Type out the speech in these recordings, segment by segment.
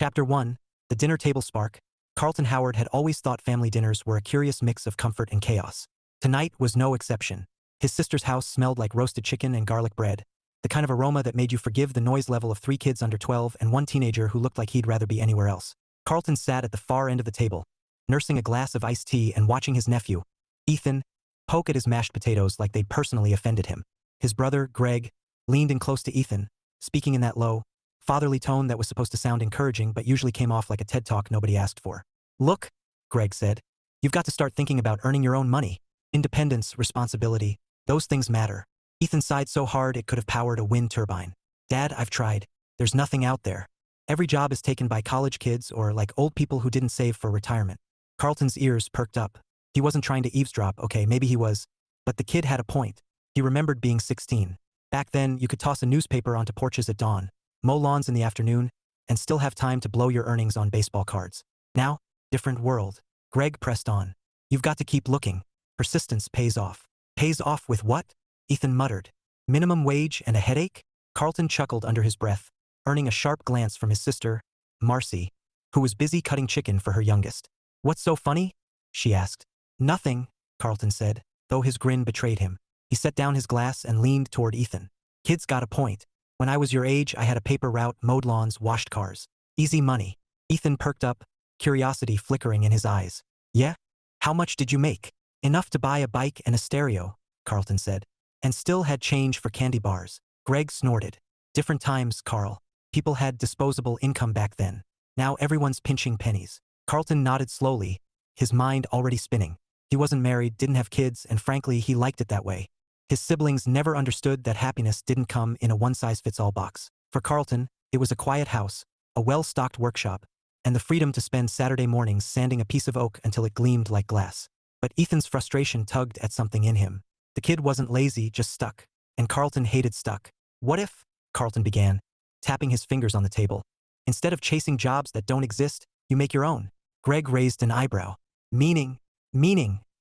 Chapter 1. The Dinner Table Spark. Carlton Howard had always thought family dinners were a curious mix of comfort and chaos. Tonight was no exception. His sister's house smelled like roasted chicken and garlic bread, the kind of aroma that made you forgive the noise level of 3 kids under 12 and 1 teenager who looked like he'd rather be anywhere else. Carlton sat at the far end of the table, nursing a glass of iced tea and watching his nephew, Ethan, poke at his mashed potatoes like they'd personally offended him. His brother, Greg, leaned in close to Ethan, speaking in that low, fatherly tone that was supposed to sound encouraging but usually came off like a TED Talk nobody asked for. "Look," Greg said, "you've got to start thinking about earning your own money. Independence, responsibility, those things matter." Ethan sighed so hard it could have powered a wind turbine. "Dad, I've tried. There's nothing out there. Every job is taken by college kids or like old people who didn't save for retirement." Carlton's ears perked up. He wasn't trying to eavesdrop, okay, maybe he was, but the kid had a point. He remembered being 16. Back then, you could toss a newspaper onto porches at dawn, mow lawns in the afternoon, and still have time to blow your earnings on baseball cards. Now, different world. Greg pressed on. "You've got to keep looking. Persistence pays off." "Pays off with what?" Ethan muttered. "Minimum wage and a headache?" Carlton chuckled under his breath, earning a sharp glance from his sister, Marcy, who was busy cutting chicken for her youngest. "What's so funny?" she asked. "Nothing," Carlton said, though his grin betrayed him. He set down his glass and leaned toward Ethan. "Kid's got a point. When I was your age, I had a paper route, mowed lawns, washed cars. Easy money." Ethan perked up, curiosity flickering in his eyes. "Yeah? How much did you make?" "Enough to buy a bike and a stereo," Carlton said. "And still had change for candy bars." Greg snorted. "Different times, Carl. People had disposable income back then. Now everyone's pinching pennies." Carlton nodded slowly, his mind already spinning. He wasn't married, didn't have kids, and frankly, he liked it that way. His siblings never understood that happiness didn't come in a one-size-fits-all box. For Carlton, it was a quiet house, a well-stocked workshop, and the freedom to spend Saturday mornings sanding a piece of oak until it gleamed like glass. But Ethan's frustration tugged at something in him. The kid wasn't lazy, just stuck. And Carlton hated stuck. "What if," Carlton began, tapping his fingers on the table, "instead of chasing jobs that don't exist, you make your own?" Greg raised an eyebrow. Meaning,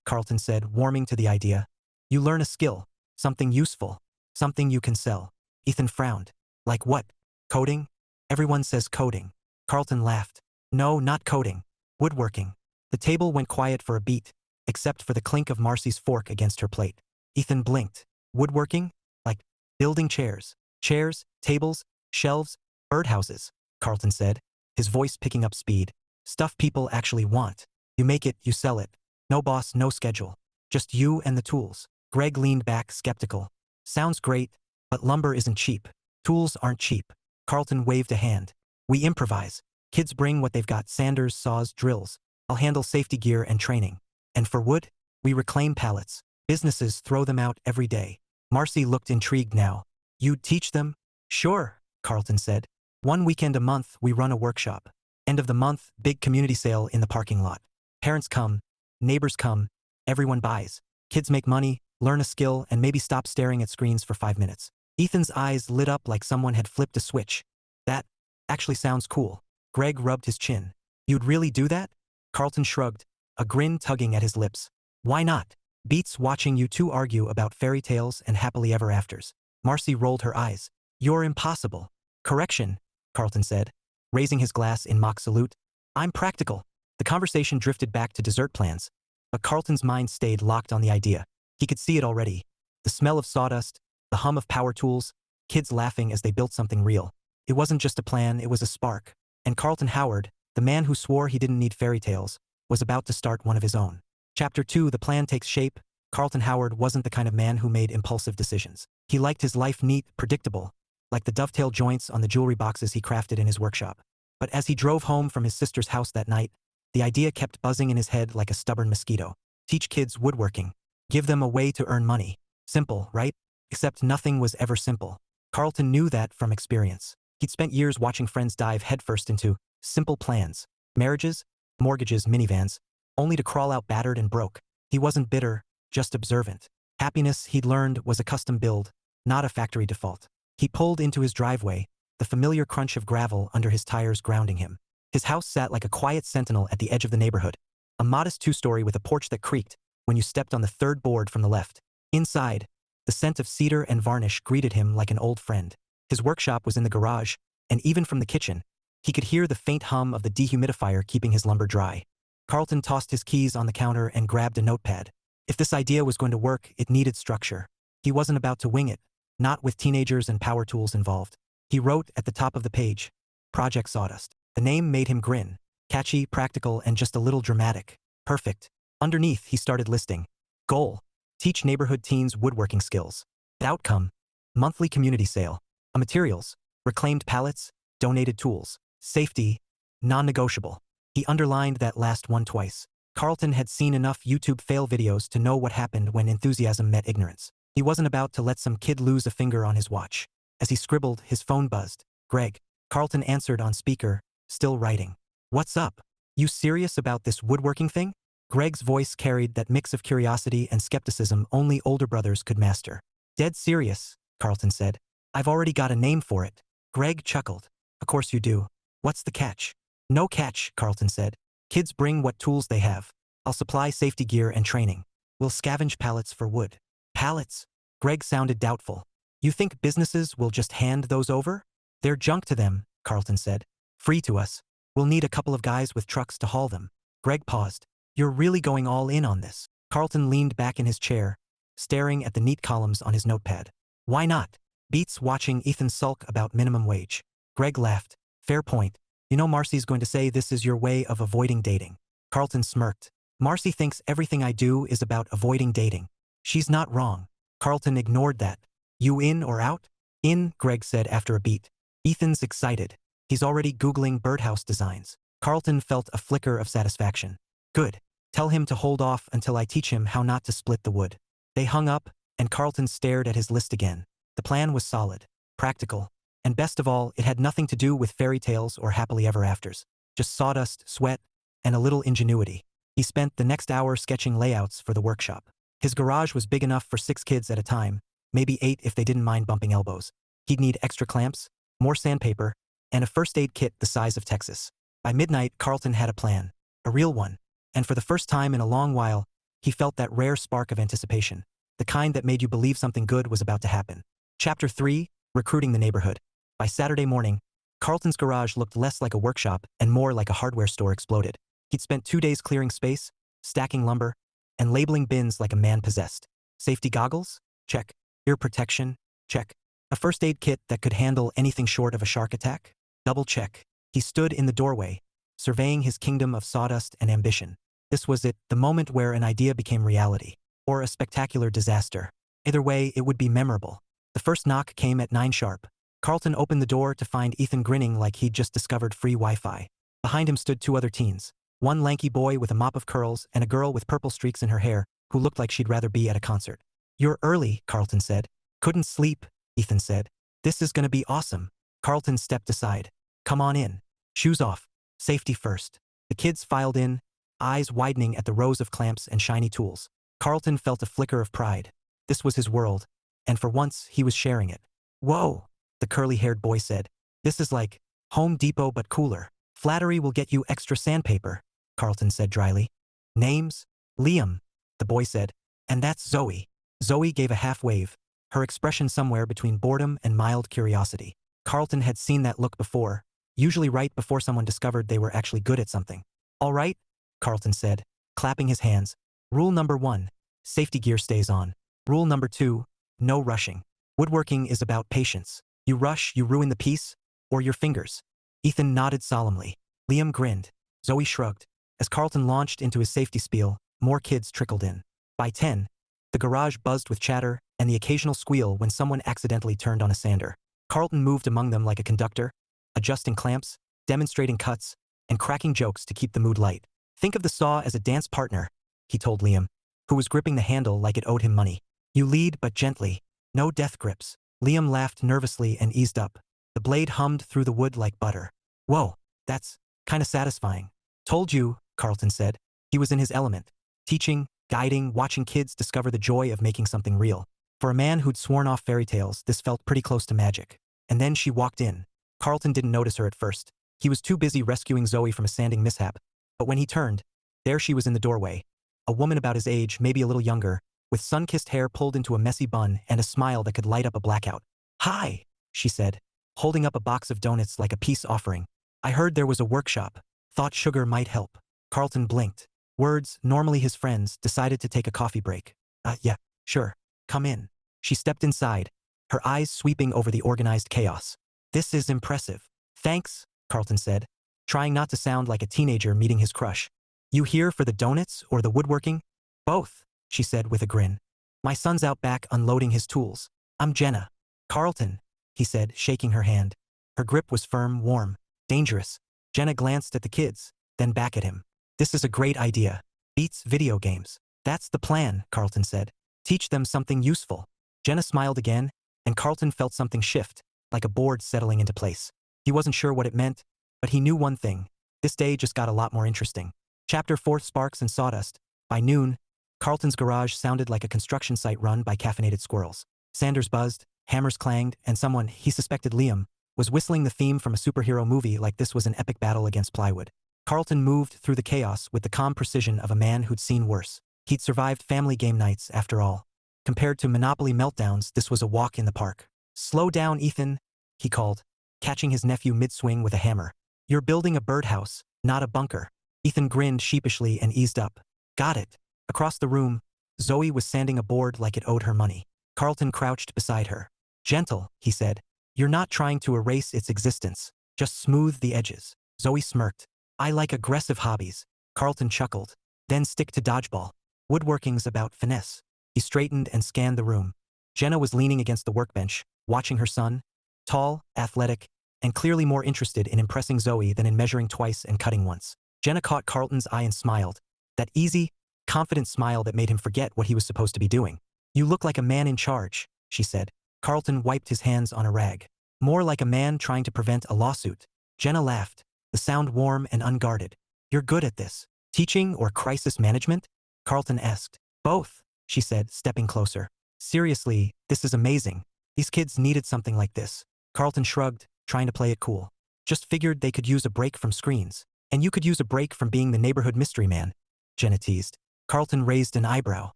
Carlton said, warming to the idea. "You learn a skill, something useful, something you can sell." Ethan frowned. "Like what? Coding?" "Everyone says coding." Carlton laughed. "No, not coding. Woodworking." The table went quiet for a beat, except for the clink of Marcy's fork against her plate. Ethan blinked. "Woodworking? Like building chairs, tables, shelves, birdhouses," Carlton said, his voice picking up speed. "Stuff people actually want. You make it, you sell it. No boss, no schedule. Just you and the tools." Greg leaned back, skeptical. "Sounds great, but lumber isn't cheap. Tools aren't cheap." Carlton waved a hand. "We improvise. Kids bring what they've got, sanders, saws, drills. I'll handle safety gear and training. And for wood, we reclaim pallets. Businesses throw them out every day." Marcy looked intrigued now. "You'd teach them?" "Sure," Carlton said. "1 weekend a month we run a workshop. End of the month, big community sale in the parking lot. Parents come, neighbors come, everyone buys. Kids make money, learn a skill, and maybe stop staring at screens for 5 minutes." Ethan's eyes lit up like someone had flipped a switch. "That actually sounds cool." Greg rubbed his chin. "You'd really do that?" Carlton shrugged, a grin tugging at his lips. "Why not? Beats watching you two argue about fairy tales and happily ever afters." Marcy rolled her eyes. "You're impossible." "Correction," Carlton said, raising his glass in mock salute. "I'm practical." The conversation drifted back to dessert plans, but Carlton's mind stayed locked on the idea. He could see it already. The smell of sawdust, the hum of power tools, kids laughing as they built something real. It wasn't just a plan, it was a spark. And Carlton Howard, the man who swore he didn't need fairy tales, was about to start one of his own. Chapter 2. The plan takes shape. Carlton Howard wasn't the kind of man who made impulsive decisions. He liked his life neat, predictable, like the dovetail joints on the jewelry boxes he crafted in his workshop. But as he drove home from his sister's house that night, the idea kept buzzing in his head like a stubborn mosquito. Teach kids woodworking. Give them a way to earn money. Simple, right? Except nothing was ever simple. Carlton knew that from experience. He'd spent years watching friends dive headfirst into simple plans. Marriages, mortgages, minivans, only to crawl out battered and broke. He wasn't bitter, just observant. Happiness, he'd learned, was a custom build, not a factory default. He pulled into his driveway, the familiar crunch of gravel under his tires grounding him. His house sat like a quiet sentinel at the edge of the neighborhood. A modest 2-story with a porch that creaked when you stepped on the third board from the left. Inside, the scent of cedar and varnish greeted him like an old friend. His workshop was in the garage, and even from the kitchen, He could hear the faint hum of the dehumidifier keeping his lumber dry. Carlton tossed his keys on the counter and grabbed a notepad. If this idea was going to work, it needed structure. He wasn't about to wing it, not with teenagers and power tools involved. He wrote at the top of the page, Project Sawdust. The name made him grin. Catchy, practical, and just a little dramatic. Perfect. Underneath, he started listing. Goal: teach neighborhood teens woodworking skills. Outcome: monthly community sale. Materials: reclaimed pallets, donated tools. Safety: non-negotiable. He underlined that last one twice. Carlton had seen enough YouTube fail videos to know what happened when enthusiasm met ignorance. He wasn't about to let some kid lose a finger on his watch. As he scribbled, his phone buzzed. Greg. Carlton answered on speaker, still writing. What's up? You serious about this woodworking thing? Greg's voice carried that mix of curiosity and skepticism only older brothers could master. Dead serious, Carlton said. I've already got a name for it. Greg chuckled. Of course you do. What's the catch? No catch, Carlton said. Kids bring what tools they have. I'll supply safety gear and training. We'll scavenge pallets for wood. Pallets? Greg sounded doubtful. You think businesses will just hand those over? They're junk to them, Carlton said. Free to us. We'll need a couple of guys with trucks to haul them. Greg paused. You're really going all in on this. Carlton leaned back in his chair, staring at the neat columns on his notepad. Why not? Beats watching Ethan sulk about minimum wage. Greg laughed. Fair point. You know Marcy's going to say this is your way of avoiding dating. Carlton smirked. Marcy thinks everything I do is about avoiding dating. She's not wrong. Carlton ignored that. You in or out? In, Greg said after a beat. Ethan's excited. He's already Googling birdhouse designs. Carlton felt a flicker of satisfaction. Good. Tell him to hold off until I teach him how not to split the wood. They hung up, and Carlton stared at his list again. The plan was solid, practical, and best of all, it had nothing to do with fairy tales or happily ever afters. Just sawdust, sweat, and a little ingenuity. He spent the next hour sketching layouts for the workshop. His garage was big enough for 6 kids at a time, maybe 8 if they didn't mind bumping elbows. He'd need extra clamps, more sandpaper, and a first aid kit the size of Texas. By midnight, Carlton had a plan, a real one, and for the first time in a long while, he felt that rare spark of anticipation, the kind that made you believe something good was about to happen. Chapter 3, Recruiting the Neighborhood. By Saturday morning, Carlton's garage looked less like a workshop and more like a hardware store exploded. He'd spent 2 days clearing space, stacking lumber, and labeling bins like a man possessed. Safety goggles? Check. Ear protection? Check. A first aid kit that could handle anything short of a shark attack? Double check. He stood in the doorway, surveying his kingdom of sawdust and ambition. This was it, the moment where an idea became reality, or a spectacular disaster. Either way, it would be memorable. The first knock came at 9 sharp. Carlton opened the door to find Ethan grinning like he'd just discovered free Wi-Fi. Behind him stood 2 other teens, one lanky boy with a mop of curls and a girl with purple streaks in her hair who looked like she'd rather be at a concert. You're early, Carlton said. Couldn't sleep, Ethan said. This is gonna be awesome. Carlton stepped aside. Come on in. Shoes off. Safety first. The kids filed in, eyes widening at the rows of clamps and shiny tools. Carlton felt a flicker of pride. This was his world, and for once he was sharing it. Whoa, the curly-haired boy said. This is like Home Depot but cooler. Flattery will get you extra sandpaper, Carlton said dryly. Names? Liam, the boy said. And that's Zoe. Zoe gave a half wave, her expression somewhere between boredom and mild curiosity. Carlton had seen that look before, usually right before someone discovered they were actually good at something. All right, Carlton said, clapping his hands. Rule number 1, safety gear stays on. Rule number 2, no rushing. Woodworking is about patience. You rush, you ruin the piece, or your fingers. Ethan nodded solemnly. Liam grinned. Zoe shrugged. As Carlton launched into his safety spiel, more kids trickled in. By 10, the garage buzzed with chatter and the occasional squeal when someone accidentally turned on a sander. Carlton moved among them like a conductor, adjusting clamps, demonstrating cuts, and cracking jokes to keep the mood light. Think of the saw as a dance partner, he told Liam, who was gripping the handle like it owed him money. You lead but gently. No death grips. Liam laughed nervously and eased up. The blade hummed through the wood like butter. Whoa, that's kinda satisfying. Told you, Carlton said. He was in his element. Teaching, guiding, watching kids discover the joy of making something real. For a man who'd sworn off fairy tales, this felt pretty close to magic. And then she walked in. Carlton didn't notice her at first. He was too busy rescuing Zoe from a sanding mishap. But when he turned, there she was in the doorway. A woman about his age, maybe a little younger, with sun-kissed hair pulled into a messy bun and a smile that could light up a blackout. Hi, she said, holding up a box of donuts like a peace offering. I heard there was a workshop. Thought sugar might help. Carlton blinked. Words, normally his friends, decided to take a coffee break. Yeah, sure. Come in. She stepped inside, her eyes sweeping over the organized chaos. This is impressive. Thanks, Carlton said, trying not to sound like a teenager meeting his crush. You here for the donuts or the woodworking? Both, she said with a grin. My son's out back unloading his tools. I'm Jenna. Carlton, he said, shaking her hand. Her grip was firm, warm, dangerous. Jenna glanced at the kids, then back at him. This is a great idea. Beats video games. That's the plan, Carlton said. Teach them something useful. Jenna smiled again, and Carlton felt something shift, like a board settling into place. He wasn't sure what it meant, but he knew one thing. This day just got a lot more interesting. Chapter 4: Sparks and Sawdust. By noon, Carlton's garage sounded like a construction site run by caffeinated squirrels. Sanders buzzed, hammers clanged, and someone, he suspected Liam, was whistling the theme from a superhero movie like this was an epic battle against plywood. Carlton moved through the chaos with the calm precision of a man who'd seen worse. He'd survived family game nights, after all. Compared to Monopoly meltdowns, this was a walk in the park. Slow down, Ethan, he called, catching his nephew mid-swing with a hammer. You're building a birdhouse, not a bunker. Ethan grinned sheepishly and eased up. Got it. Across the room, Zoe was sanding a board like it owed her money. Carlton crouched beside her. Gentle, he said. You're not trying to erase its existence. Just smooth the edges. Zoe smirked. I like aggressive hobbies. Carlton chuckled. Then stick to dodgeball. Woodworking's about finesse. He straightened and scanned the room. Jenna was leaning against the workbench, watching her son, tall, athletic, and clearly more interested in impressing Zoe than in measuring twice and cutting once. Jenna caught Carlton's eye and smiled. That easy, confident smile that made him forget what he was supposed to be doing. You look like a man in charge, she said. Carlton wiped his hands on a rag. More like a man trying to prevent a lawsuit. Jenna laughed, the sound warm and unguarded. You're good at this. Teaching or crisis management? Carlton asked. Both, she said, stepping closer. Seriously, this is amazing. These kids needed something like this. Carlton shrugged, trying to play it cool. Just figured they could use a break from screens. And you could use a break from being the neighborhood mystery man, Jenna teased. Carlton raised an eyebrow.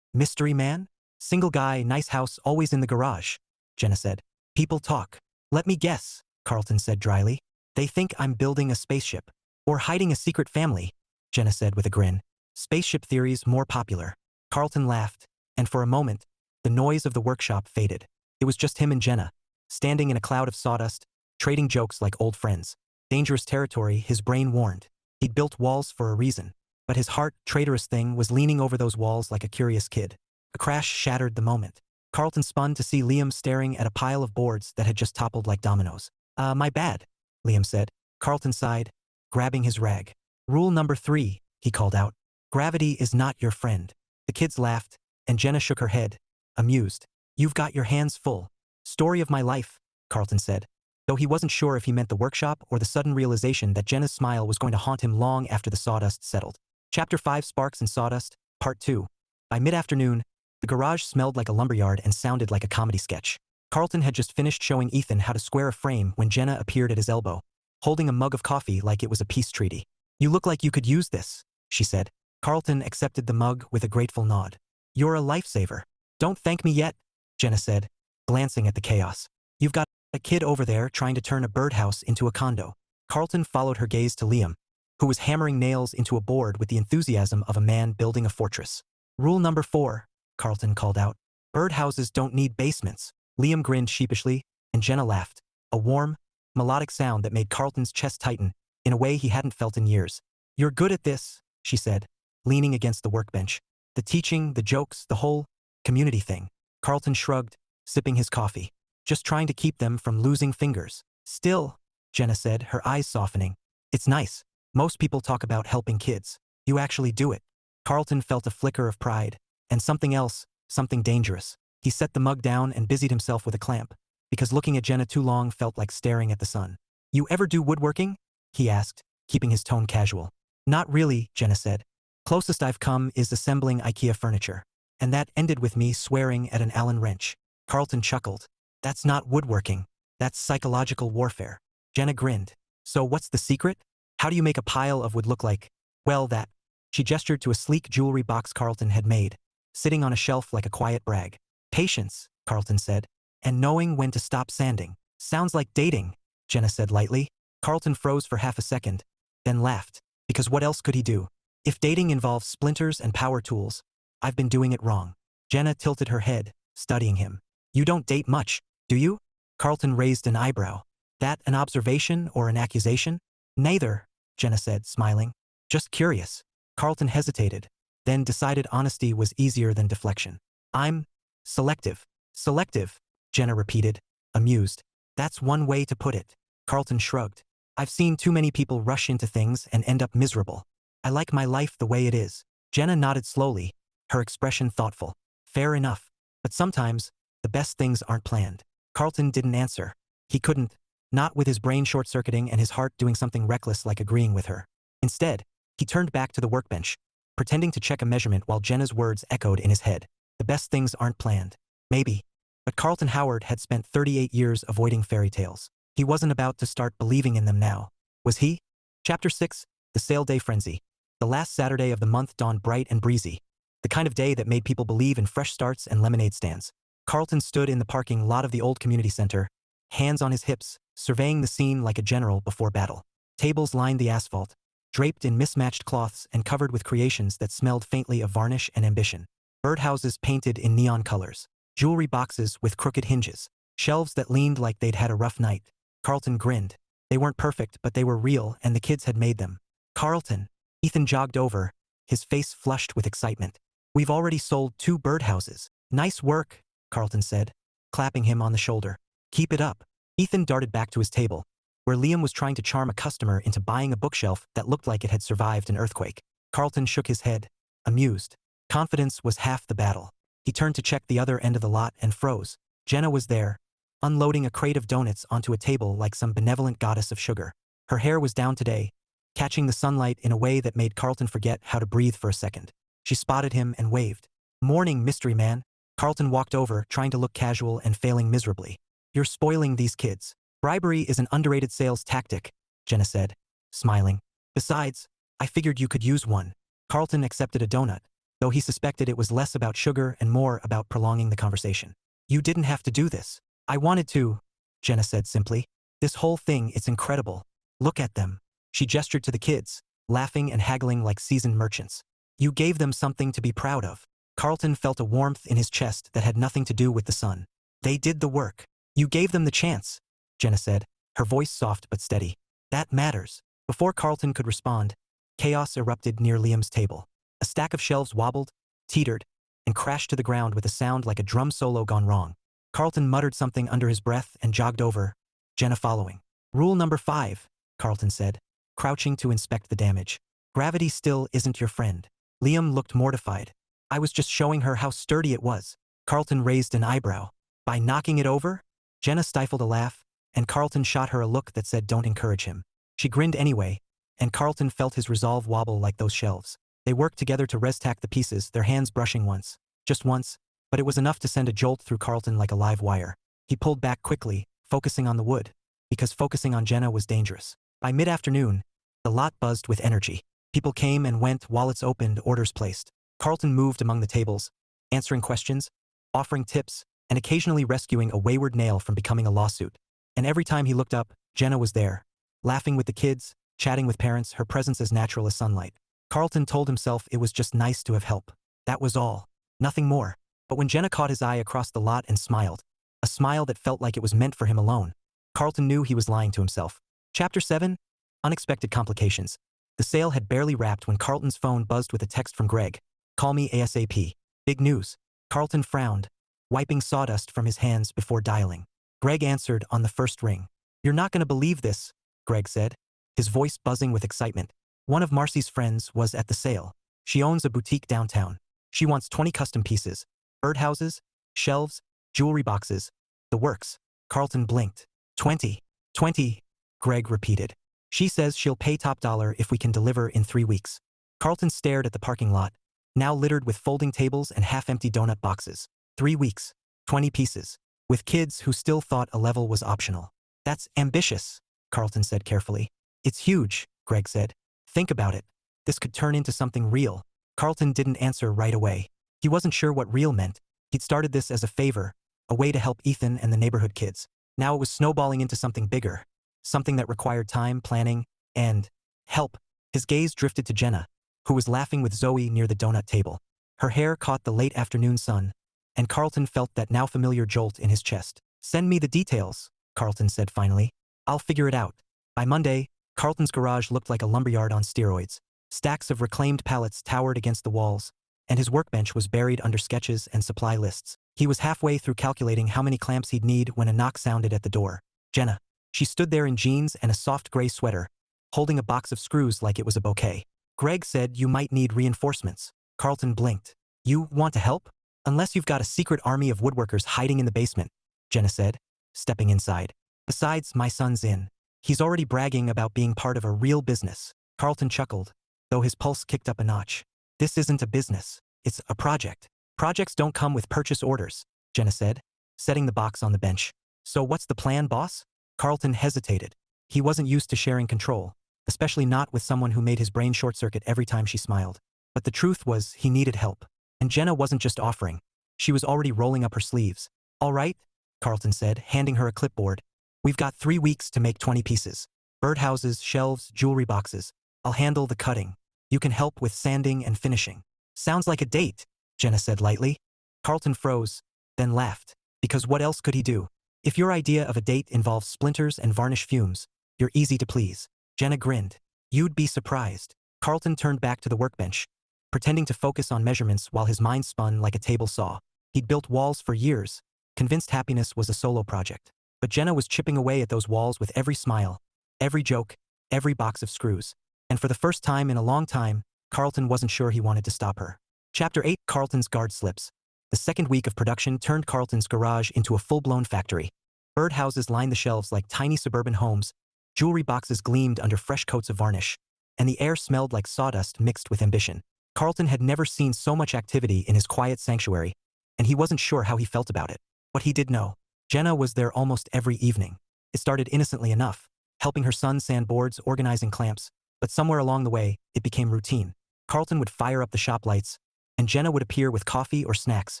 Mystery man? Single guy, nice house, always in the garage, Jenna said. People talk. Let me guess, Carlton said dryly. They think I'm building a spaceship. Or hiding a secret family, Jenna said with a grin. Spaceship theories more popular. Carlton laughed, and for a moment, the noise of the workshop faded. It was just him and Jenna, standing in a cloud of sawdust, trading jokes like old friends. Dangerous territory, his brain warned. He'd built walls for a reason, but his heart, traitorous thing, was leaning over those walls like a curious kid. A crash shattered the moment. Carlton spun to see Liam staring at a pile of boards that had just toppled like dominoes. My bad, Liam said. Carlton sighed, grabbing his rag. Rule number 3, he called out. Gravity is not your friend. The kids laughed, and Jenna shook her head, amused. You've got your hands full. Story of my life, Carlton said, though he wasn't sure if he meant the workshop or the sudden realization that Jenna's smile was going to haunt him long after the sawdust settled. Chapter 5: Sparks and Sawdust, Part 2. By mid-afternoon, the garage smelled like a lumberyard and sounded like a comedy sketch. Carlton had just finished showing Ethan how to square a frame when Jenna appeared at his elbow, holding a mug of coffee like it was a peace treaty. You look like you could use this, she said. Carlton accepted the mug with a grateful nod. You're a lifesaver. Don't thank me yet, Jenna said, glancing at the chaos. You've got a kid over there trying to turn a birdhouse into a condo. Carlton followed her gaze to Liam, who was hammering nails into a board with the enthusiasm of a man building a fortress. Rule number 4, Carlton called out. Birdhouses don't need basements. Liam grinned sheepishly, and Jenna laughed. A warm, melodic sound that made Carlton's chest tighten in a way he hadn't felt in years. You're good at this, she said, leaning against the workbench. The teaching, the jokes, the whole community thing. Carlton shrugged, sipping his coffee. Just trying to keep them from losing fingers. Still, Jenna said, her eyes softening. It's nice. Most people talk about helping kids. You actually do it. Carlton felt a flicker of pride. And something else, something dangerous. He set the mug down and busied himself with a clamp, because looking at Jenna too long felt like staring at the sun. You ever do woodworking? He asked, keeping his tone casual. Not really, Jenna said. Closest I've come is assembling IKEA furniture. And that ended with me swearing at an Allen wrench. Carlton chuckled. That's not woodworking. That's psychological warfare. Jenna grinned. So what's the secret? How do you make a pile of wood look like? Well, that. She gestured to a sleek jewelry box Carlton had made, sitting on a shelf like a quiet brag. Patience, Carlton said, and knowing when to stop sanding. Sounds like dating, Jenna said lightly. Carlton froze for half a second, then laughed. Because what else could he do? If dating involves splinters and power tools, I've been doing it wrong. Jenna tilted her head, studying him. You don't date much, do you? Carlton raised an eyebrow. That an observation or an accusation? Neither, Jenna said, smiling. Just curious. Carlton hesitated, then decided honesty was easier than deflection. I'm selective. Selective, Jenna repeated, amused. That's one way to put it. Carlton shrugged. I've seen too many people rush into things and end up miserable. I like my life the way it is. Jenna nodded slowly, her expression thoughtful. Fair enough. But sometimes, the best things aren't planned. Carlton didn't answer. He couldn't, not with his brain short-circuiting and his heart doing something reckless like agreeing with her. Instead, he turned back to the workbench, pretending to check a measurement while Jenna's words echoed in his head. The best things aren't planned. Maybe. But Carlton Howard had spent 38 years avoiding fairy tales. He wasn't about to start believing in them now. Was he? Chapter 6, The Sale Day Frenzy. The last Saturday of the month dawned bright and breezy. The kind of day that made people believe in fresh starts and lemonade stands. Carlton stood in the parking lot of the old community center, hands on his hips, surveying the scene like a general before battle. Tables lined the asphalt, draped in mismatched cloths and covered with creations that smelled faintly of varnish and ambition. Birdhouses painted in neon colors. Jewelry boxes with crooked hinges. Shelves that leaned like they'd had a rough night. Carlton grinned. They weren't perfect, but they were real, and the kids had made them. Carlton. Ethan jogged over, his face flushed with excitement. We've already sold 2 birdhouses. Nice work, Carlton said, clapping him on the shoulder. Keep it up. Ethan darted back to his table, where Liam was trying to charm a customer into buying a bookshelf that looked like it had survived an earthquake. Carlton shook his head, amused. Confidence was half the battle. He turned to check the other end of the lot and froze. Jenna was there, unloading a crate of donuts onto a table like some benevolent goddess of sugar. Her hair was down today, catching the sunlight in a way that made Carlton forget how to breathe for a second. She spotted him and waved. Morning, mystery man. Carlton walked over, trying to look casual and failing miserably. You're spoiling these kids. Bribery is an underrated sales tactic, Jenna said, smiling. Besides, I figured you could use one. Carlton accepted a donut, though he suspected it was less about sugar and more about prolonging the conversation. You didn't have to do this. I wanted to, Jenna said simply. This whole thing, it's incredible. Look at them. She gestured to the kids, laughing and haggling like seasoned merchants. You gave them something to be proud of. Carlton felt a warmth in his chest that had nothing to do with the sun. They did the work. You gave them the chance, Jenna said, her voice soft but steady. That matters. Before Carlton could respond, chaos erupted near Liam's table. A stack of shelves wobbled, teetered, and crashed to the ground with a sound like a drum solo gone wrong. Carlton muttered something under his breath and jogged over, Jenna following. Rule number 5, Carlton said, crouching to inspect the damage. Gravity still isn't your friend. Liam looked mortified. I was just showing her how sturdy it was. Carlton raised an eyebrow. By knocking it over? Jenna stifled a laugh, and Carlton shot her a look that said don't encourage him. She grinned anyway, and Carlton felt his resolve wobble like those shelves. They worked together to res-tack the pieces, their hands brushing once. Just once, but it was enough to send a jolt through Carlton like a live wire. He pulled back quickly, focusing on the wood, because focusing on Jenna was dangerous. By mid-afternoon, the lot buzzed with energy. People came and went, wallets opened, orders placed. Carlton moved among the tables, answering questions, offering tips, and occasionally rescuing a wayward nail from becoming a lawsuit. And every time he looked up, Jenna was there, laughing with the kids, chatting with parents, her presence as natural as sunlight. Carlton told himself it was just nice to have help. That was all. Nothing more. But when Jenna caught his eye across the lot and smiled, a smile that felt like it was meant for him alone, Carlton knew he was lying to himself. Chapter 7, Unexpected Complications. The sale had barely wrapped when Carlton's phone buzzed with a text from Greg. Call me ASAP. Big news. Carlton frowned, wiping sawdust from his hands before dialing. Greg answered on the first ring. You're not going to believe this, Greg said, his voice buzzing with excitement. One of Marcy's friends was at the sale. She owns a boutique downtown. She wants 20 custom pieces. Birdhouses, shelves, jewelry boxes, the works. Carlton blinked. 20. 20, Greg repeated. She says she'll pay top dollar if we can deliver in 3 weeks. Carlton stared at the parking lot, now littered with folding tables and half-empty donut boxes. 3 weeks, 20 pieces, with kids who still thought a level was optional. That's ambitious, Carlton said carefully. It's huge, Greg said. Think about it. This could turn into something real. Carlton didn't answer right away. He wasn't sure what real meant. He'd started this as a favor, a way to help Ethan and the neighborhood kids. Now it was snowballing into something bigger. something that required time, planning, and help. His gaze drifted to Jenna, who was laughing with Zoe near the donut table. Her hair caught the late afternoon sun, and Carlton felt that now familiar jolt in his chest. "Send me the details," Carlton said finally. "I'll figure it out." By Monday, Carlton's garage looked like a lumberyard on steroids. Stacks of reclaimed pallets towered against the walls, and his workbench was buried under sketches and supply lists. He was halfway through calculating how many clamps he'd need when a knock sounded at the door. Jenna. She stood there in jeans and a soft gray sweater, holding a box of screws like it was a bouquet. "Greg said you might need reinforcements." Carlton blinked. "You want to help? Unless you've got a secret army of woodworkers hiding in the basement," Jenna said, stepping inside. "Besides, my son's in. He's already bragging about being part of a real business." Carlton chuckled, though his pulse kicked up a notch. "This isn't a business. It's a project." "Projects don't come with purchase orders," Jenna said, setting the box on the bench. "So what's the plan, boss?" Carlton hesitated. He wasn't used to sharing control, especially not with someone who made his brain short-circuit every time she smiled. But the truth was he needed help. And Jenna wasn't just offering. She was already rolling up her sleeves. "All right," Carlton said, handing her a clipboard. "We've got 3 weeks to make 20 pieces. Birdhouses, shelves, jewelry boxes. I'll handle the cutting. You can help with sanding and finishing." "Sounds like a date," Jenna said lightly. Carlton froze, then laughed. Because what else could he do? "If your idea of a date involves splinters and varnish fumes, you're easy to please." Jenna grinned. "You'd be surprised." Carlton turned back to the workbench, pretending to focus on measurements while his mind spun like a table saw. He'd built walls for years, convinced happiness was a solo project. But Jenna was chipping away at those walls with every smile, every joke, every box of screws. And for the first time in a long time, Carlton wasn't sure he wanted to stop her. Chapter 8: Carlton's Guard Slips. The second week of production turned Carlton's garage into a full-blown factory. Birdhouses lined the shelves like tiny suburban homes, jewelry boxes gleamed under fresh coats of varnish, and the air smelled like sawdust mixed with ambition. Carlton had never seen so much activity in his quiet sanctuary, and he wasn't sure how he felt about it. But he did know. Jenna was there almost every evening. It started innocently enough, helping her son sand boards, organizing clamps, but somewhere along the way, it became routine. Carlton would fire up the shop lights, and Jenna would appear with coffee or snacks,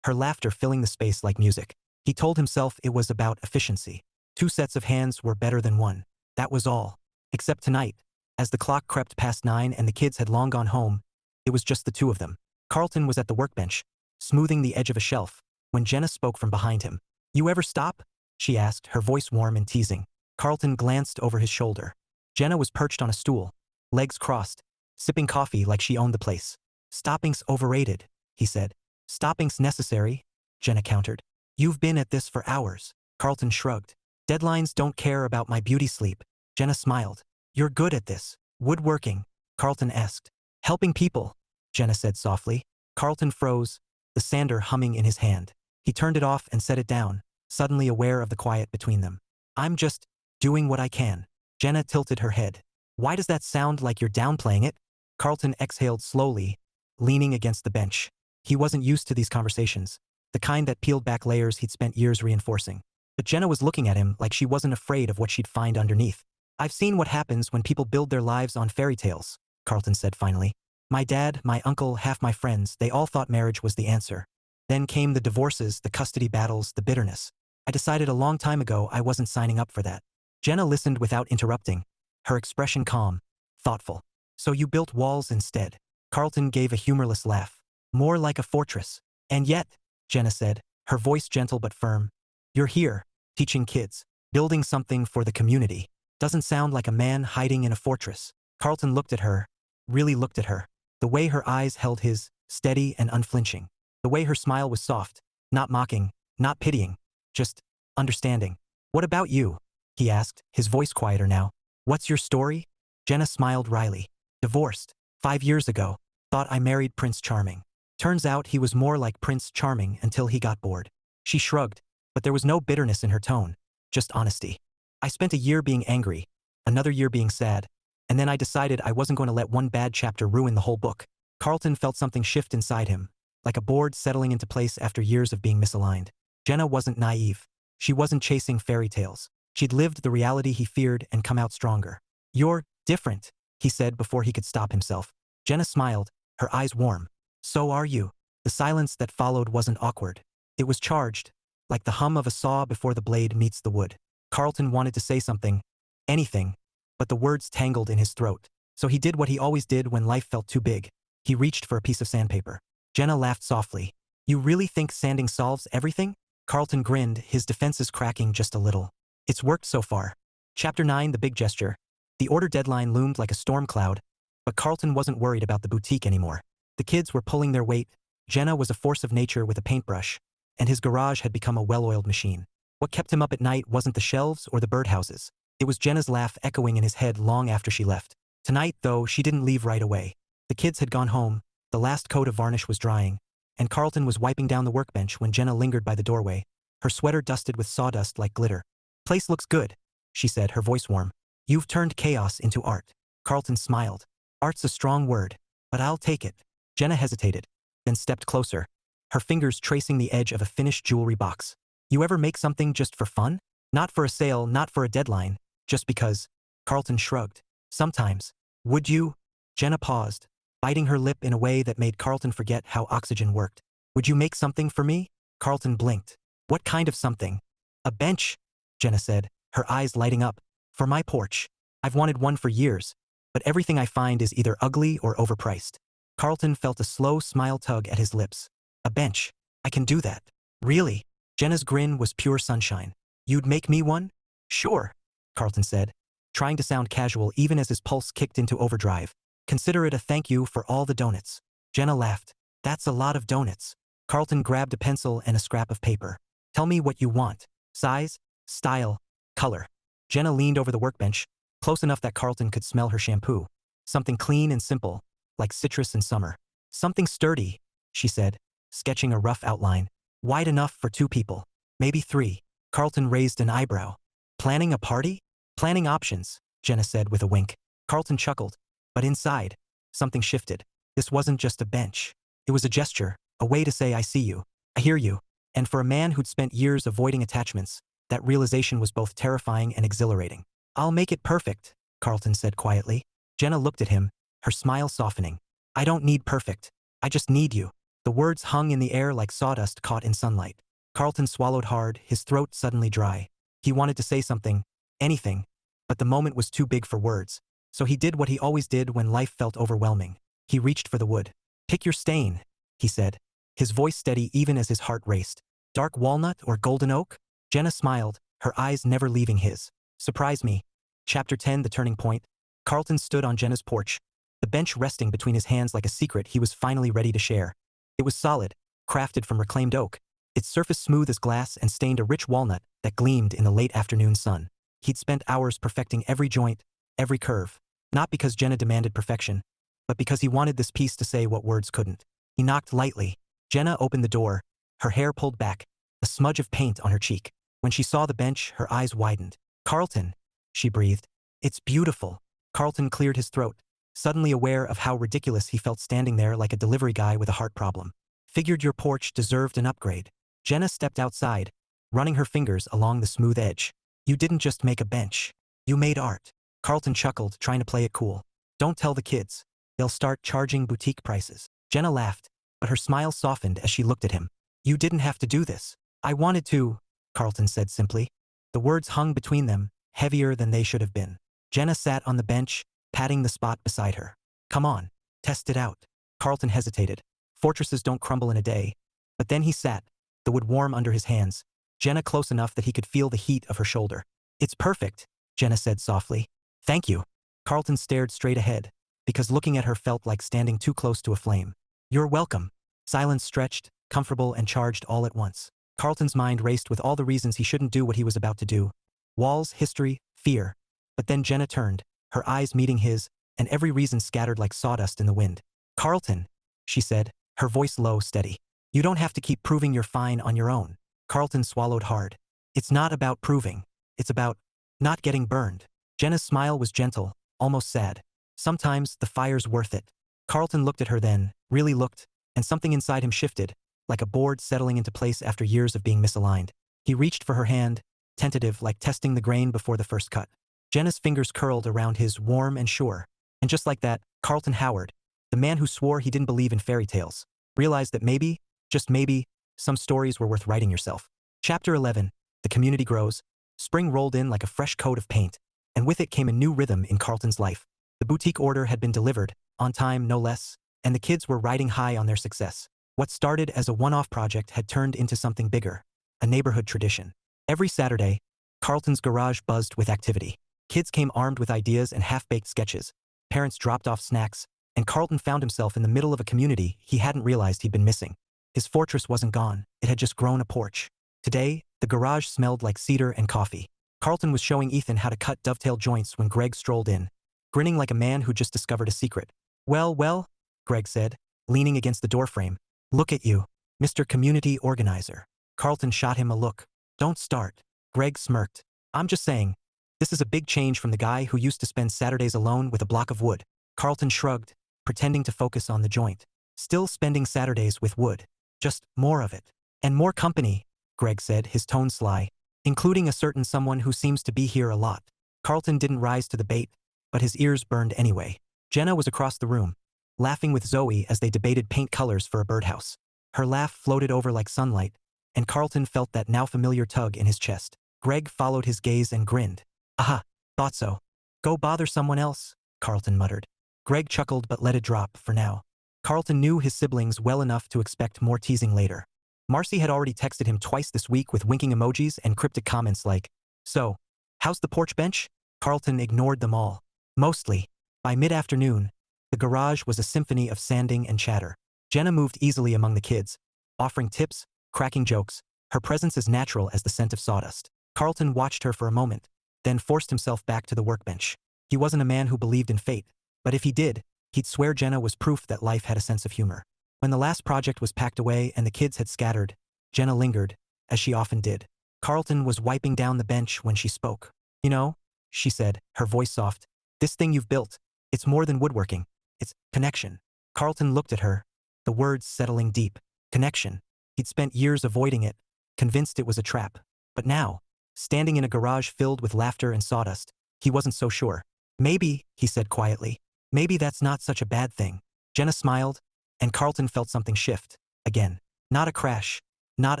her laughter filling the space like music. He told himself it was about efficiency. 2 sets of hands were better than 1. That was all. Except tonight, as the clock crept past 9 and the kids had long gone home, it was just the 2 of them. Carlton was at the workbench, smoothing the edge of a shelf, when Jenna spoke from behind him. "You ever stop?" she asked, her voice warm and teasing. Carlton glanced over his shoulder. Jenna was perched on a stool, legs crossed, sipping coffee like she owned the place. "Stopping's overrated," he said. "Stopping's necessary," Jenna countered. "You've been at this for hours." Carlton shrugged. "Deadlines don't care about my beauty sleep." Jenna smiled. "You're good at this." "Woodworking?" Carlton asked. "Helping people," Jenna said softly. Carlton froze, the sander humming in his hand. He turned it off and set it down, suddenly aware of the quiet between them. "I'm just doing what I can." Jenna tilted her head. "Why does that sound like you're downplaying it?" Carlton exhaled slowly, leaning against the bench. He wasn't used to these conversations, the kind that peeled back layers he'd spent years reinforcing. But Jenna was looking at him like she wasn't afraid of what she'd find underneath. "I've seen what happens when people build their lives on fairy tales," Carlton said finally. "My dad, my uncle, half my friends, they all thought marriage was the answer. Then came the divorces, the custody battles, the bitterness. I decided a long time ago I wasn't signing up for that." Jenna listened without interrupting, her expression calm, thoughtful. "So you built walls instead?" Carlton gave a humorless laugh. "More like a fortress." "And yet," Jenna said, her voice gentle but firm, "you're here, teaching kids, building something for the community. Doesn't sound like a man hiding in a fortress." Carlton looked at her, really looked at her. The way her eyes held his, steady and unflinching. The way her smile was soft, not mocking, not pitying, just understanding. "What about you?" he asked, his voice quieter now. "What's your story?" Jenna smiled wryly. "Divorced. 5 years ago. Thought I married Prince Charming. Turns out he was more like Prince Charming until he got bored." She shrugged, but there was no bitterness in her tone, just honesty. "I spent a year being angry, another year being sad, and then I decided I wasn't going to let one bad chapter ruin the whole book." Carlton felt something shift inside him, like a board settling into place after years of being misaligned. Jenna wasn't naive. She wasn't chasing fairy tales. She'd lived the reality he feared and come out stronger. "You're different," he said before he could stop himself. Jenna smiled, her eyes warm. "So are you." The silence that followed wasn't awkward. It was charged, like the hum of a saw before the blade meets the wood. Carlton wanted to say something, Anything. But the words tangled in his throat. So he did what he always did when life felt too big. He reached for a piece of sandpaper. Jenna laughed softly. You really think sanding solves everything? Carlton grinned, his defenses cracking just a little. It's worked so far. Chapter 9, The Big Gesture. The order deadline loomed like a storm cloud, but Carlton wasn't worried about the boutique anymore. The kids were pulling their weight. Jenna was a force of nature with a paintbrush, and his garage had become a well-oiled machine. What kept him up at night wasn't the shelves or the birdhouses. It was Jenna's laugh echoing in his head long after she left. Tonight, though, she didn't leave right away. The kids had gone home, the last coat of varnish was drying, and Carlton was wiping down the workbench when Jenna lingered by the doorway, her sweater dusted with sawdust like glitter. Place looks good, she said, her voice warm. You've turned chaos into art. Carlton smiled. Art's a strong word, but I'll take it. Jenna hesitated, then stepped closer, her fingers tracing the edge of a finished jewelry box. You ever make something just for fun? Not for a sale, not for a deadline, just because. Carlton shrugged. Sometimes. Would you? Jenna paused, biting her lip in a way that made Carlton forget how oxygen worked. Would you make something for me? Carlton blinked. What kind of something? A bench, Jenna said, her eyes lighting up. For my porch. I've wanted one for years, but everything I find is either ugly or overpriced. Carlton felt a slow smile tug at his lips. A bench. I can do that. Really? Jenna's grin was pure sunshine. You'd make me one? Sure, Carlton said, trying to sound casual even as his pulse kicked into overdrive. Consider it a thank you for all the donuts. Jenna laughed. That's a lot of donuts. Carlton grabbed a pencil and a scrap of paper. Tell me what you want. Size, style, color. Jenna leaned over the workbench, close enough that Carlton could smell her shampoo. Something clean and simple, like citrus in summer. Something sturdy, she said, sketching a rough outline. Wide enough for 2 people. Maybe 3. Carlton raised an eyebrow. Planning a party? Planning options, Jenna said with a wink. Carlton chuckled. But inside, something shifted. This wasn't just a bench. It was a gesture, a way to say I see you, I hear you. And for a man who'd spent years avoiding attachments, that realization was both terrifying and exhilarating. I'll make it perfect, Carlton said quietly. Jenna looked at him, her smile softening. I don't need perfect. I just need you. The words hung in the air like sawdust caught in sunlight. Carlton swallowed hard, his throat suddenly dry. He wanted to say something, anything, but the moment was too big for words. So he did what he always did when life felt overwhelming. He reached for the wood. Pick your stain, he said, his voice steady even as his heart raced. Dark walnut or golden oak? Jenna smiled, her eyes never leaving his. Surprise me. Chapter 10, The Turning Point. Carlton stood on Jenna's porch, the bench resting between his hands like a secret he was finally ready to share. It was solid, crafted from reclaimed oak, its surface smooth as glass and stained a rich walnut that gleamed in the late afternoon sun. He'd spent hours perfecting every joint, every curve. Not because Jenna demanded perfection, but because he wanted this piece to say what words couldn't. He knocked lightly. Jenna opened the door, her hair pulled back, a smudge of paint on her cheek. When she saw the bench, her eyes widened. Carlton, she breathed. It's beautiful. Carlton cleared his throat, suddenly aware of how ridiculous he felt standing there like a delivery guy with a heart problem. Figured your porch deserved an upgrade. Jenna stepped outside, running her fingers along the smooth edge. You didn't just make a bench. You made art. Carlton chuckled, trying to play it cool. Don't tell the kids. They'll start charging boutique prices. Jenna laughed, but her smile softened as she looked at him. You didn't have to do this. I wanted to, Carlton said simply. The words hung between them, heavier than they should have been. Jenna sat on the bench, patting the spot beside her. Come on, test it out. Carlton hesitated. Fortresses don't crumble in a day. But then he sat, the wood warm under his hands, Jenna close enough that he could feel the heat of her shoulder. It's perfect, Jenna said softly. Thank you. Carlton stared straight ahead, because looking at her felt like standing too close to a flame. You're welcome. Silence stretched, comfortable and charged all at once. Carlton's mind raced with all the reasons he shouldn't do what he was about to do. Walls, history, fear. But then Jenna turned, her eyes meeting his, and every reason scattered like sawdust in the wind. Carlton, she said, her voice low, steady. You don't have to keep proving you're fine on your own. Carlton swallowed hard. It's not about proving. It's about not getting burned. Jenna's smile was gentle, almost sad. Sometimes the fire's worth it. Carlton looked at her then, really looked, and something inside him shifted, like a board settling into place after years of being misaligned. He reached for her hand, tentative, like testing the grain before the first cut. Jenna's fingers curled around his, warm and sure. And just like that, Carlton Howard, the man who swore he didn't believe in fairy tales, realized that maybe, just maybe, some stories were worth writing yourself. Chapter 11. The community grows. Spring rolled in like a fresh coat of paint. and with it came a new rhythm in Carlton's life. The boutique order had been delivered, on time no less, and the kids were riding high on their success. What started as a one-off project had turned into something bigger, a neighborhood tradition. Every Saturday, Carlton's garage buzzed with activity. Kids came armed with ideas and half-baked sketches. Parents dropped off snacks, and Carlton found himself in the middle of a community he hadn't realized he'd been missing. His fortress wasn't gone, it had just grown a porch. Today, the garage smelled like cedar and coffee. Carlton was showing Ethan how to cut dovetail joints when Greg strolled in, grinning like a man who just discovered a secret. Well, Greg said, leaning against the doorframe. Look at you, Mr. Community Organizer. Carlton shot him a look. Don't start. Greg smirked. I'm just saying, this is a big change from the guy who used to spend Saturdays alone with a block of wood. Carlton shrugged, pretending to focus on the joint. Still spending Saturdays with wood. Just more of it. And more company, Greg said, his tone sly, including a certain someone who seems to be here a lot. Carlton didn't rise to the bait, but his ears burned anyway. Jenna was across the room, laughing with Zoe as they debated paint colors for a birdhouse. Her laugh floated over like sunlight, and Carlton felt that now familiar tug in his chest. Greg followed his gaze and grinned. Aha, thought so. Go bother someone else, Carlton muttered. Greg chuckled but let it drop for now. Carlton knew his siblings well enough to expect more teasing later. Marcy had already texted him twice this week with winking emojis and cryptic comments like, "So, how's the porch bench?" Carlton ignored them all. Mostly. By mid-afternoon, the garage was a symphony of sanding and chatter. Jenna moved easily among the kids, offering tips, cracking jokes, her presence as natural as the scent of sawdust. Carlton watched her for a moment, then forced himself back to the workbench. He wasn't a man who believed in fate, but if he did, he'd swear Jenna was proof that life had a sense of humor. When the last project was packed away and the kids had scattered, Jenna lingered, as she often did. Carlton was wiping down the bench when she spoke. You know, she said, her voice soft, this thing you've built, it's more than woodworking. It's connection. Carlton looked at her, the words settling deep. Connection. He'd spent years avoiding it, convinced it was a trap. But now, standing in a garage filled with laughter and sawdust, he wasn't so sure. Maybe, he said quietly, maybe that's not such a bad thing. Jenna smiled, and Carlton felt something shift. Again. Not a crash, not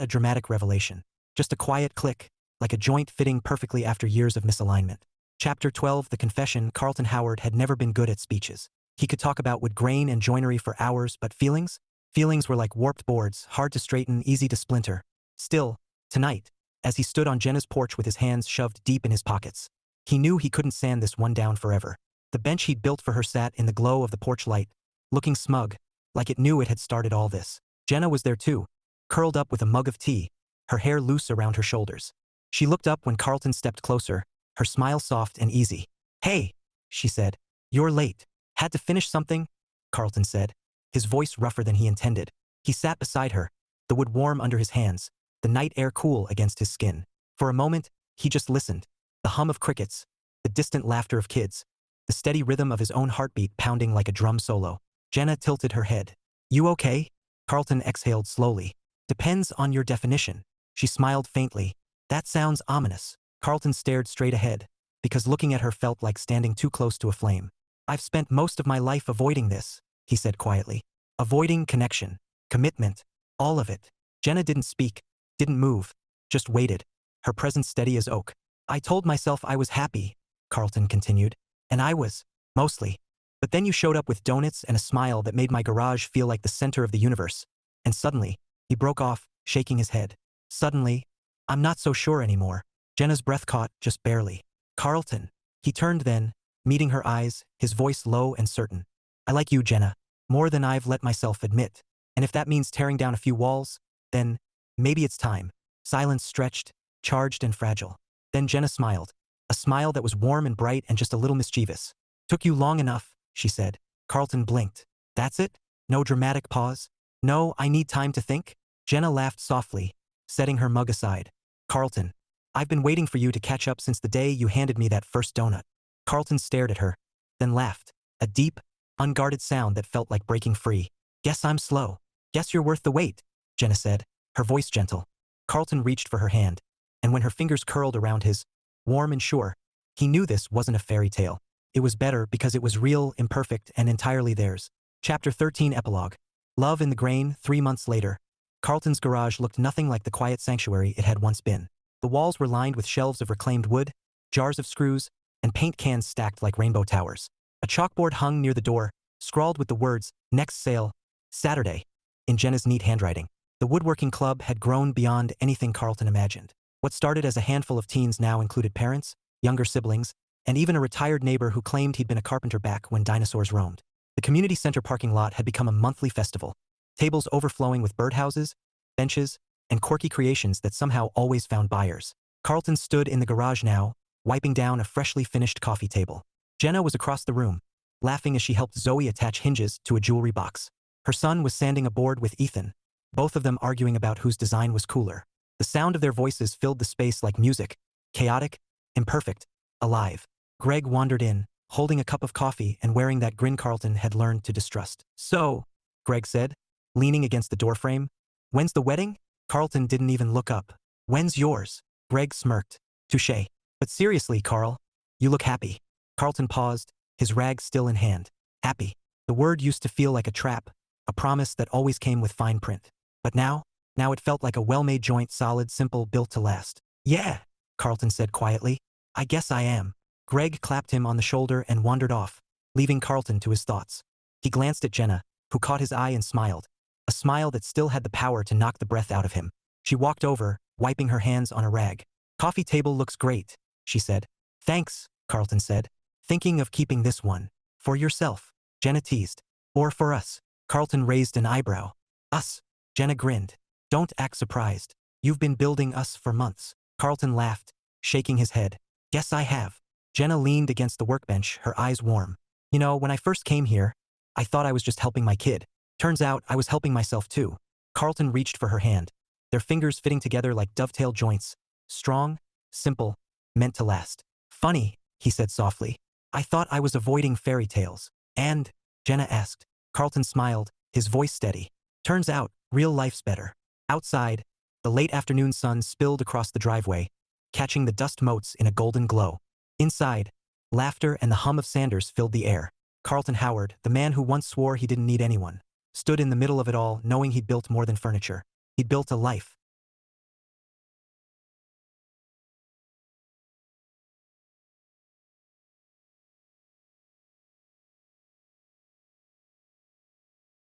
a dramatic revelation. Just a quiet click, like a joint fitting perfectly after years of misalignment. Chapter 12, The Confession. Carlton Howard had never been good at speeches. He could talk about wood grain and joinery for hours, but feelings? Feelings were like warped boards, hard to straighten, easy to splinter. Still, tonight, as he stood on Jenna's porch with his hands shoved deep in his pockets, he knew he couldn't sand this one down forever. The bench he'd built for her sat in the glow of the porch light, looking smug, like it knew it had started all this. Jenna was there too, curled up with a mug of tea, her hair loose around her shoulders. She looked up when Carlton stepped closer, her smile soft and easy. Hey, she said. You're late. Had to finish something? Carlton said, his voice rougher than he intended. He sat beside her, the wood warm under his hands, the night air cool against his skin. For a moment, he just listened. The hum of crickets, the distant laughter of kids, the steady rhythm of his own heartbeat pounding like a drum solo. Jenna tilted her head. You okay? Carlton exhaled slowly. Depends on your definition. She smiled faintly. That sounds ominous. Carlton stared straight ahead, because looking at her felt like standing too close to a flame. I've spent most of my life avoiding this, he said quietly. Avoiding connection, commitment, all of it. Jenna didn't speak, didn't move, just waited, her presence steady as oak. I told myself I was happy, Carlton continued, and I was, mostly. But then you showed up with donuts and a smile that made my garage feel like the center of the universe. And suddenly, he broke off, shaking his head. Suddenly, I'm not so sure anymore. Jenna's breath caught, just barely. Carlton. He turned then, meeting her eyes, his voice low and certain. I like you, Jenna, more than I've let myself admit. And if that means tearing down a few walls, then maybe it's time. Silence stretched, charged and fragile. Then Jenna smiled. A smile that was warm and bright and just a little mischievous. Took you long enough, she said. Carlton blinked. That's it? No dramatic pause? No, I need time to think? Jenna laughed softly, setting her mug aside. Carlton, I've been waiting for you to catch up since the day you handed me that first donut. Carlton stared at her, then laughed. A deep, unguarded sound that felt like breaking free. Guess I'm slow. Guess you're worth the wait, Jenna said, her voice gentle. Carlton reached for her hand, and when her fingers curled around his, warm and sure, he knew this wasn't a fairy tale. It was better because it was real, imperfect, and entirely theirs. Chapter 13 Epilogue. Love in the Grain. 3 months later, Carlton's garage looked nothing like the quiet sanctuary it had once been. The walls were lined with shelves of reclaimed wood, jars of screws, and paint cans stacked like rainbow towers. A chalkboard hung near the door, scrawled with the words, "Next sale, Saturday," in Jenna's neat handwriting. The woodworking club had grown beyond anything Carlton imagined. What started as a handful of teens now included parents, younger siblings, and even a retired neighbor who claimed he'd been a carpenter back when dinosaurs roamed. The community center parking lot had become a monthly festival, tables overflowing with birdhouses, benches, and quirky creations that somehow always found buyers. Carlton stood in the garage now, wiping down a freshly finished coffee table. Jenna was across the room, laughing as she helped Zoe attach hinges to a jewelry box. Her son was sanding a board with Ethan, both of them arguing about whose design was cooler. The sound of their voices filled the space like music, chaotic, imperfect, alive. Greg wandered in, holding a cup of coffee and wearing that grin Carlton had learned to distrust. "So," Greg said, leaning against the doorframe, "when's the wedding?" Carlton didn't even look up. "When's yours?" Greg smirked. "Touché. But seriously, Carl, you look happy." Carlton paused, his rag still in hand. Happy. The word used to feel like a trap, a promise that always came with fine print. But now it felt like a well-made joint, solid, simple, built to last. "Yeah," Carlton said quietly. "I guess I am." Greg clapped him on the shoulder and wandered off, leaving Carlton to his thoughts. He glanced at Jenna, who caught his eye and smiled, a smile that still had the power to knock the breath out of him. She walked over, wiping her hands on a rag. "Coffee table looks great," she said. "Thanks," Carlton said. "Thinking of keeping this one. For yourself," Jenna teased. "Or for us?" Carlton raised an eyebrow. "Us?" Jenna grinned. "Don't act surprised. You've been building us for months." Carlton laughed, shaking his head. "Guess I have." Jenna leaned against the workbench, her eyes warm. "You know, when I first came here, I thought I was just helping my kid. Turns out I was helping myself too." Carlton reached for her hand, their fingers fitting together like dovetail joints. Strong, simple, meant to last. "Funny," he said softly. "I thought I was avoiding fairy tales." "And?" Jenna asked. Carlton smiled, his voice steady. "Turns out, real life's better." Outside, the late afternoon sun spilled across the driveway, catching the dust motes in a golden glow. Inside, laughter and the hum of Sanders filled the air. Carlton Howard, the man who once swore he didn't need anyone, stood in the middle of it all, knowing he'd built more than furniture. He'd built a life.